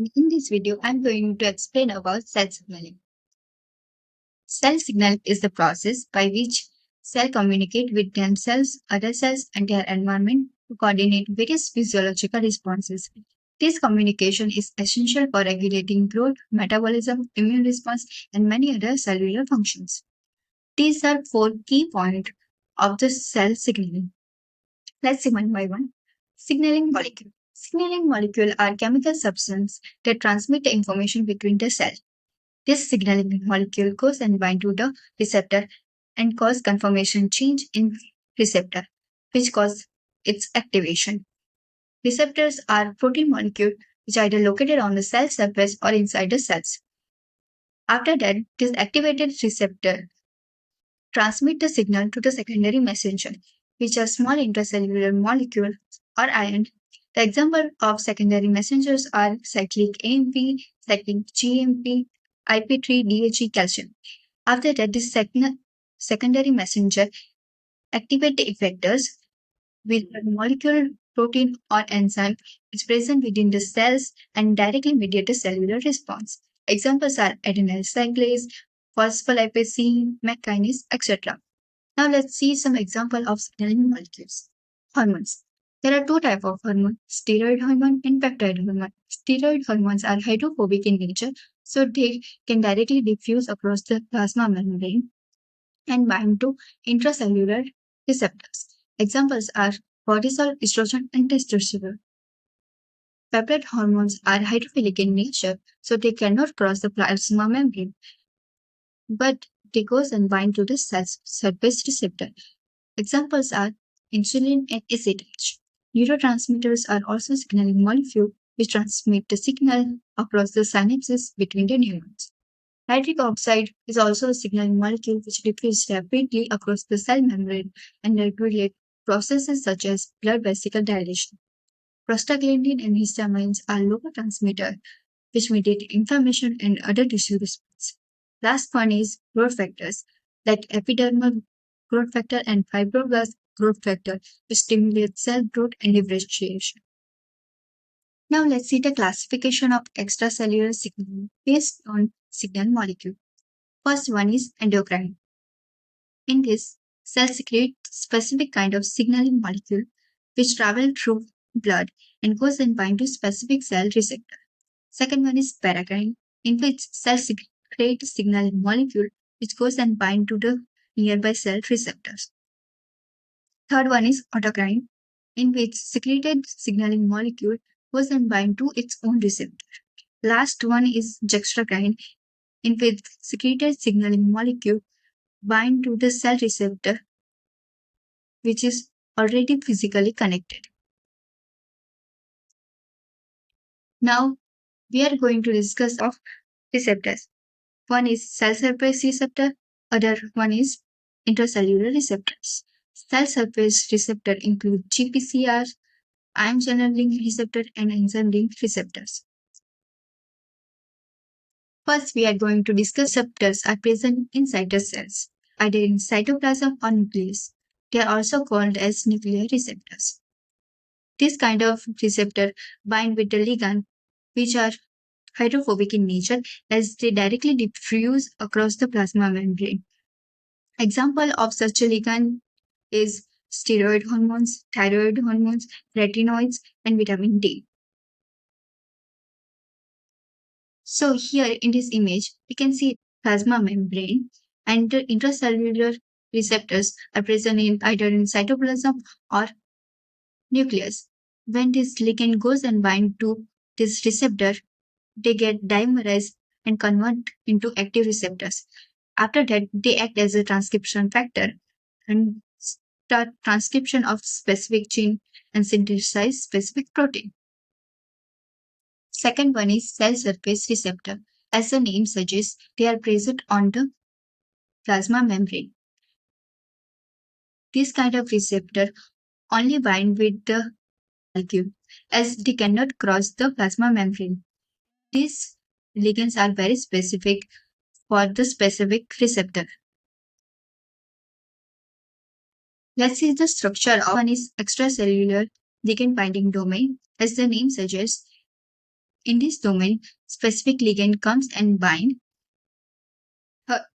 In this video, I'm going to explain about cell signaling. Cell signal is the process by which cells communicate with themselves, other cells, and their environment to coordinate various physiological responses. This communication is essential for regulating growth, metabolism, immune response, and many other cellular functions. These are four key points of the cell signaling. Let's see one by one. Signaling molecule. Signaling molecule are chemical substances that transmit the information between the cells. This signaling molecule goes and binds to the receptor and cause conformation change in receptor, which cause its activation. Receptors are protein molecules which are either located on the cell surface or inside the cells. After that, this activated receptor transmit the signal to the secondary messenger, which are small intracellular molecules or ions. The example of secondary messengers are cyclic AMP, cyclic GMP, IP3, DHE, calcium. After that, this secondary messenger activate the effectors with a molecule, protein, or enzyme is present within the cells and directly mediate the cellular response. Examples are adenyl cyclase, phospholipase C, MEK kinase, etc. Now let's see some example of signaling molecules. Hormones. There are two types of hormones, steroid hormone and peptide hormone. Steroid hormones are hydrophobic in nature, so they can directly diffuse across the plasma membrane and bind to intracellular receptors. Examples are cortisol, estrogen, and testosterone. Peptide hormones are hydrophilic in nature, so they cannot cross the plasma membrane, but they go and bind to the cell's surface receptor. Examples are insulin and ACTH. Neurotransmitters are also signaling molecules which transmit the signal across the synapses between the neurons. Nitric oxide is also a signaling molecule which diffuses rapidly across the cell membrane and regulates processes such as blood vesicle dilation. Prostaglandin and histamines are local transmitters which mediate inflammation and other tissue response. Last one is growth factors like epidermal growth factor and fibroblast growth factor which stimulate cell growth and differentiation. Now let's see the classification of extracellular signaling based on signal molecule. First one is endocrine. In this, cells secrete specific kind of signaling molecule which travel through blood and goes and bind to specific cell receptor. Second one is paracrine, in which cells secrete signaling molecule which goes and bind to the nearby cell receptors. Third one is autocrine, in which secreted signaling molecule goes and bind to its own receptor. Last one is juxtacrine, in which secreted signaling molecule bind to the cell receptor which is already physically connected. Now we are going to discuss of receptors. One is cell surface receptor, other one is intracellular receptors. Cell surface receptor include GPCR, ion channel link receptor, and enzyme link receptors. First, we are going to discuss receptors are present inside the cells, either in cytoplasm or nucleus. They are also called as nuclear receptors. This kind of receptor bind with the ligand, which are hydrophobic in nature as they directly diffuse across the plasma membrane. Example of such a ligand is steroid hormones, thyroid hormones, retinoids, and vitamin D. So here in this image, we can see plasma membrane and the intracellular receptors are present in either in cytoplasm or nucleus. When this ligand goes and bind to this receptor, they get dimerized and convert into active receptors. After that, they act as a transcription factor and start transcription of specific gene and synthesize specific protein. Second one is cell surface receptor. As the name suggests, they are present on the plasma membrane. This kind of receptor only bind with the molecule as they cannot cross the plasma membrane. These ligands are very specific for the specific receptor. Let's see the structure of one is extracellular ligand binding domain. As the name suggests, In this domain, specific ligand comes and bind.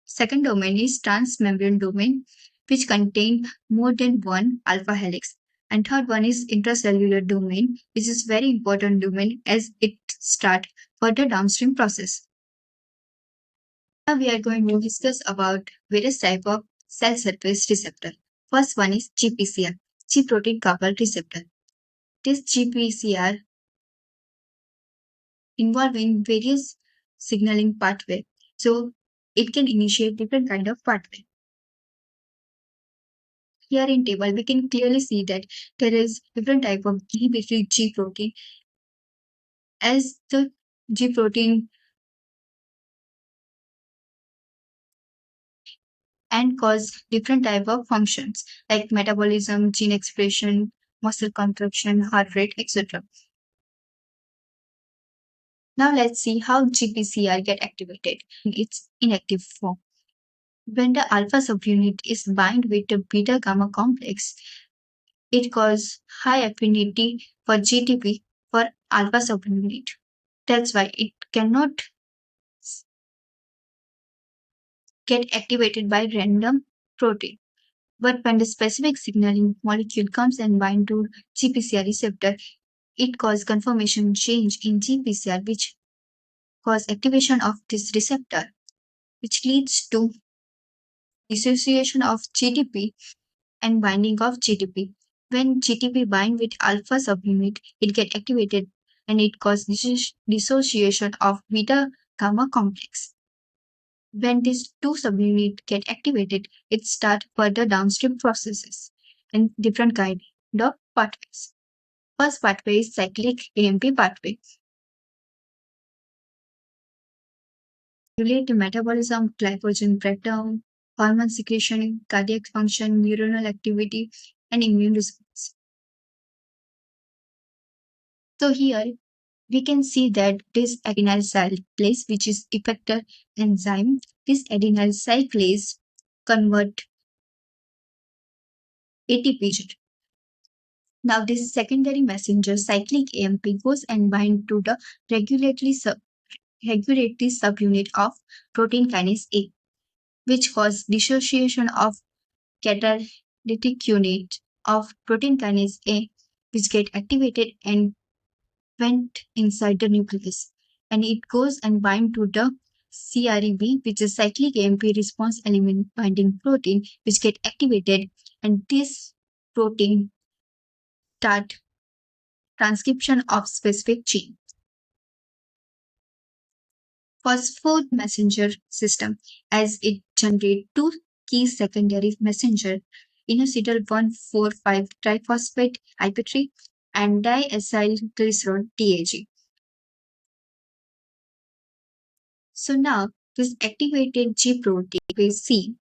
Second domain is transmembrane domain, which contain more than one alpha helix. And third one is intracellular domain, which is very important domain as it start further downstream process. Now we are going to discuss about various type of cell surface receptor. First one is GPCR, G protein coupled receptor. This GPCR involving various signaling pathway, so it can initiate different kind of pathway. Here in table, we can clearly see that there is different type of inhibitory G protein. As the G protein and cause different type of functions like metabolism, gene expression, muscle contraction, heart rate, etc. Now let's see how GPCR get activated in its inactive form. When the alpha subunit is bind with the beta gamma complex, it causes high affinity for GTP for alpha subunit. That's why it cannot get activated by random protein. But when the specific signaling molecule comes and bind to GPCR receptor, it causes conformation change in GPCR, which cause activation of this receptor, which leads to dissociation of GTP and binding of GTP. When GTP bind with alpha subunit, it get activated and it causes dissociation of beta gamma complex. When these two subunits get activated, it start further downstream processes and different kind of pathways. First pathway is cyclic AMP pathway. Regulate metabolism, glycogen breakdown, hormone secretion, cardiac function, neuronal activity, and immune response. So here we can see that this adenyl cyclase, which is effector enzyme, this adenyl cyclase convert ATP. Now this secondary messenger cyclic AMP goes and bind to the regulatory subunit of protein kinase A, which cause dissociation of catalytic unit of protein kinase A, which get activated and went inside the nucleus. And it goes and bind to the CREB, which is cyclic AMP response element binding protein, which get activated, and this protein start transcription of specific gene. Phosphate messenger system, as it generates two key secondary messenger, inositol 1,4,5 triphosphate IP3 and diacylglycerol DAG. So now this activated G protein will C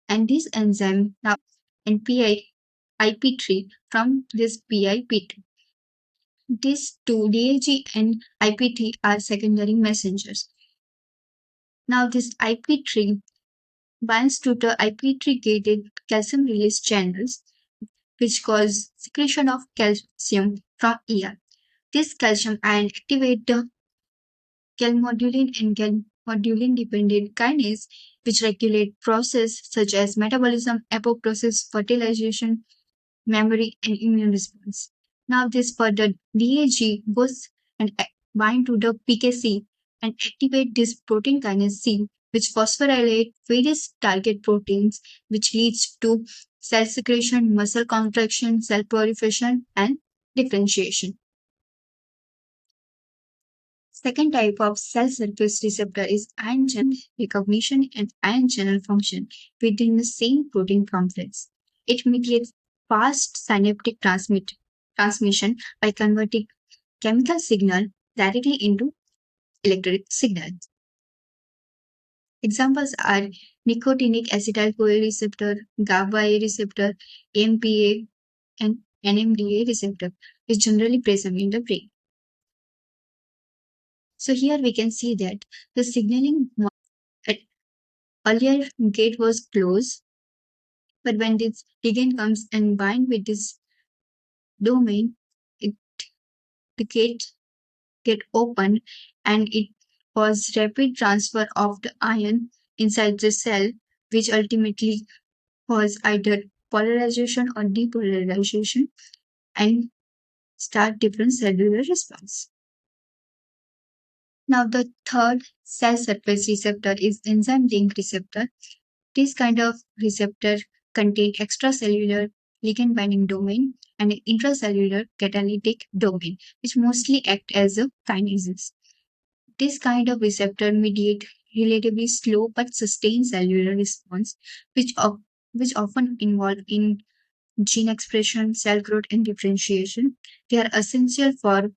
and this enzyme now and PI IP3 from this PIP2. These two DAG and IP3 are secondary messengers. Now this IP3 binds to the IP3 gated calcium release channels, which cause secretion of calcium from ER. This calcium ion activate the calmodulin and calmodulin dependent kinase, which regulate process such as metabolism, apoptosis, fertilization, memory, and immune response. Now this further DAG goes and bind to the PKC and activate this protein kinase C, which phosphorylate various target proteins, which leads to cell secretion, muscle contraction, cell proliferation, and differentiation. Second type of cell surface receptor is ion channel recognition and ion channel function within the same protein complex. It mediates fast synaptic transmission by converting chemical signal directly into electric signal. Examples are nicotinic acetyl-CoA receptor, GABA-A receptor, AMPA, and NMDA receptor, is generally present in the brain. So here we can see that the signaling at earlier gate was closed, but when this ligand comes and bind with this domain, it the gate get opened and it causes rapid transfer of the ion inside the cell, which ultimately cause either polarization or depolarization and start different cellular response. Now the third cell surface receptor is enzyme link receptor. This kind of receptor contain extracellular ligand binding domain and an intracellular catalytic domain, which mostly act as a kinases. This kind of receptor mediate relatively slow but sustained cellular response, which often involve in gene expression, cell growth, and differentiation. They are essential for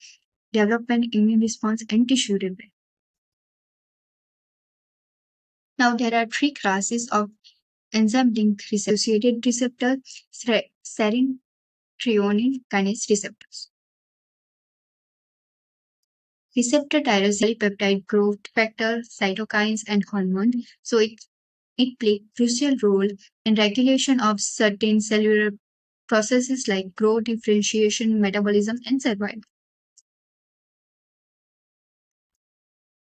development, immune response, and tissue repair. Now, there are three classes of enzyme link associated receptor, serine, threonine kinase receptors. Receptor tyrosine peptide growth factor, cytokines, and hormones. So it plays a crucial role in regulation of certain cellular processes like growth, differentiation, metabolism, and survival.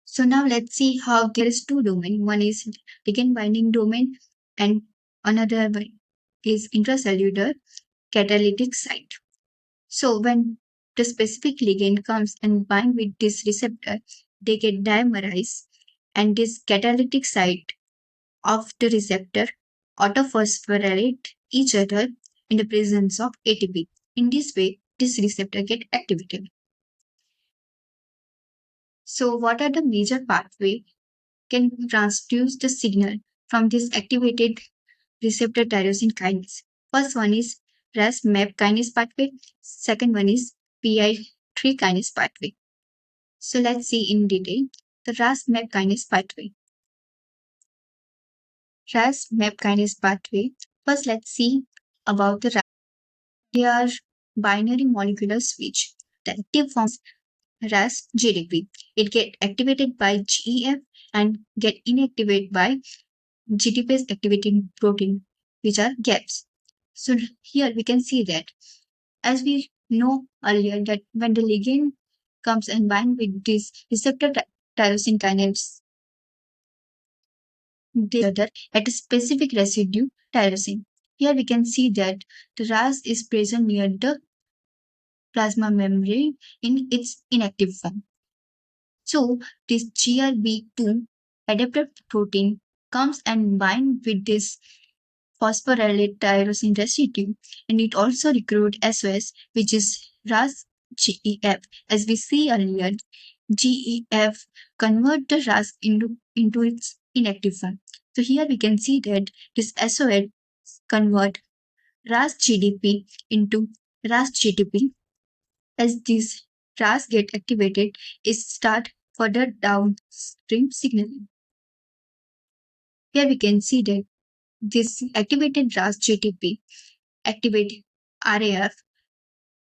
So now let's see how there is two domain. One is ligand binding domain and another one is intracellular catalytic site. So when the specific ligand comes and bind with this receptor, they get dimerized and this catalytic site of the receptor autophosphorylate each other in the presence of ATP. In this way, this receptor get activated. So what are the major pathway can transduce the signal from this activated receptor tyrosine kinase? First one is RAS-MAP kinase pathway. Second one is PI3 kinase pathway. So let's see in detail the RAS-MAP kinase pathway. RAS-MAP kinase pathway. First, let's see about the RAS. They are binary molecular switch. The active form is RAS GDP. It get activated by GEF and get inactivated by GTPase activating protein, which are GAPs. So here we can see that as we know earlier that when the ligand comes and bind with this receptor tyrosine kinase, they other at a specific residue tyrosine. Here we can see that the RAS is present near the plasma membrane in its inactive form. So this GRB2 adapted protein comes and bind with this phosphorylate tyrosine residue, and it also recruit SOS, which is RAS GEF. As we see earlier, GEF convert the RAS into its inactive form. So here we can see that this SOS convert RAS GDP into RAS GTP. As this RAS get activated, it start further downstream signaling. Here we can see that this activated RAS GTP activate RAF,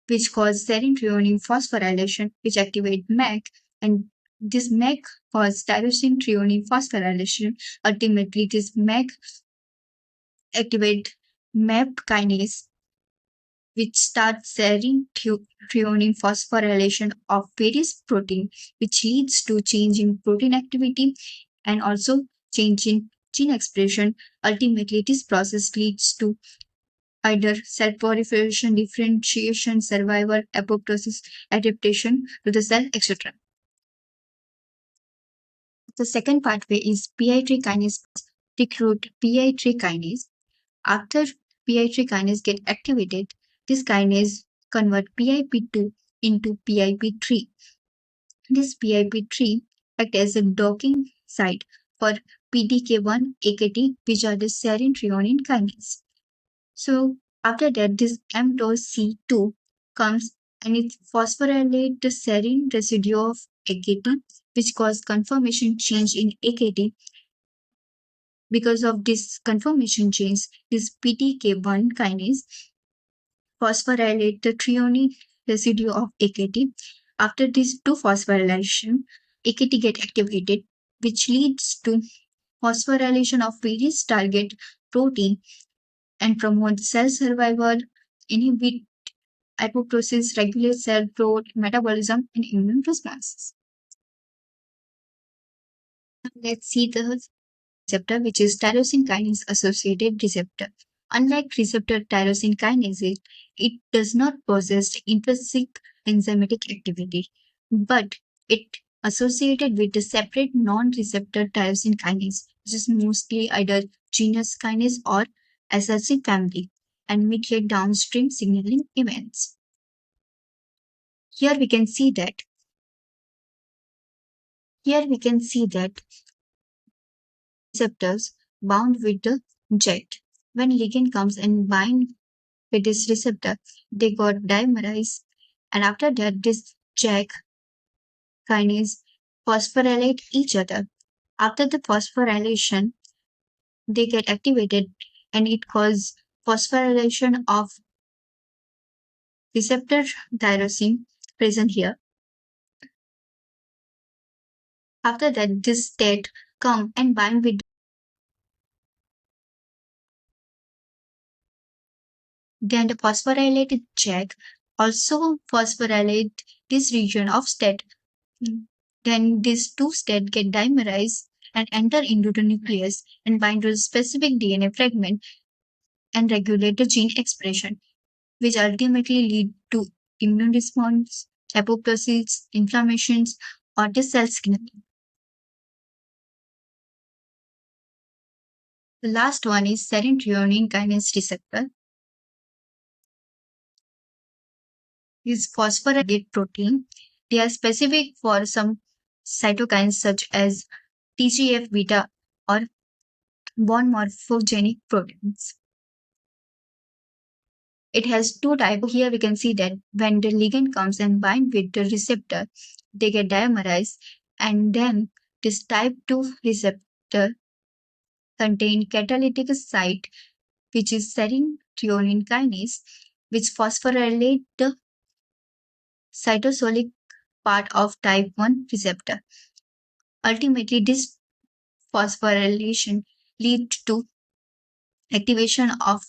which cause serine threonine phosphorylation, which activate MEC, and this MEC cause tyrosine threonine phosphorylation. Ultimately, this MEC activate MAP kinase, which starts serine threonine phosphorylation of various protein, which leads to change in protein activity and also change in gene expression. Ultimately, this process leads to either cell proliferation, differentiation, survival, apoptosis, adaptation to the cell, etc. The second pathway is PI3 kinase. Recruit PI3 kinase. After PI3 kinase get activated, this kinase convert PIP2 into PIP3. This PIP3 act as a docking site for PDK1, AKT, which are the serine threonine kinase. So after that, this M.C2 comes and it phosphorylates the serine residue of AKT, which cause conformation change in AKT. Because of this conformation change, this PTK1 kinase phosphorylate the threonine residue of AKT. After this two phosphorylation, AKT get activated, which leads to phosphorylation of various target protein and promote cell survival, inhibit apoptosis regulates cell growth, metabolism, and immune responses. Let's see the receptor, which is tyrosine kinase associated receptor. Unlike receptor tyrosine kinase, it does not possess intrinsic enzymatic activity, but it associated with a separate non-receptor tyrosine kinase, which is mostly either genus kinase or SLC family, and mediate downstream signaling events. Here we can see that here we can see that receptors bound with the jet. When ligand comes and bind with this receptor, they got dimerized, and after that, this JAK kinase phosphorylate each other. After the phosphorylation, they get activated, and it causes phosphorylation of receptor tyrosine present here. After that, this state come and bind with. Then the phosphorylated JAK also phosphorylate this region of state. Then these two states get dimerized and enter into the nucleus and bind to a specific DNA fragment and regulate the gene expression, which ultimately lead to immune response, apoptosis, inflammations, or the cell signaling. The last one is serine threonine kinase receptor. Is phosphorylate protein. They are specific for some cytokines such as TGF beta or bond morphogenic proteins. It has two types. Here we can see that when the ligand comes and bind with the receptor, they get dimerized, and then this type 2 receptor contain catalytic site, which is serine threonine kinase, which phosphorylate the cytosolic part of type 1 receptor. Ultimately, this phosphorylation leads to activation of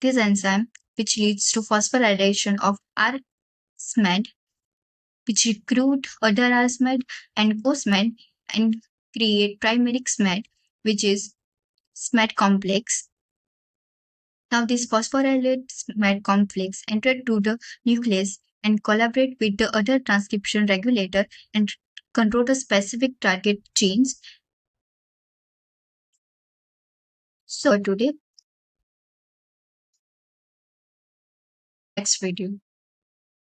this enzyme, which leads to phosphorylation of R-SMAD, which recruit other R-SMAD and co-SMAD and create trimeric SMAD, which is SMAD complex. Now, this phosphorylate SMAD complex enter to the nucleus and collaborate with the other transcription regulator and control the specific target genes. So today, next video.